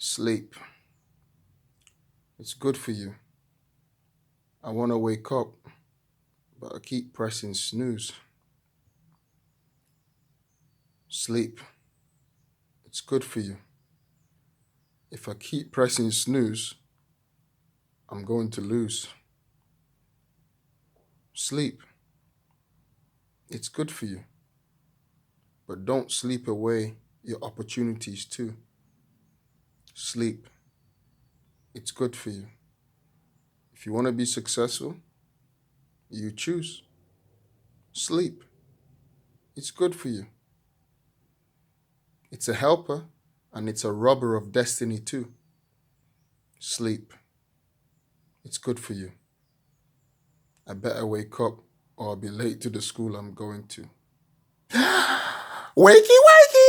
Sleep. It's good for you. I want to wake up, but I keep pressing snooze. Sleep. It's good for you. If I keep pressing snooze, I'm going to lose. Sleep. It's good for you. But don't sleep away your opportunities too. Sleep. It's good for you. If you want to be successful, you choose. Sleep. It's good for you. It's a helper and it's a robber of destiny too. Sleep. It's good for you. I better wake up or I'll be late to the school I'm going to. Wakey, wakey!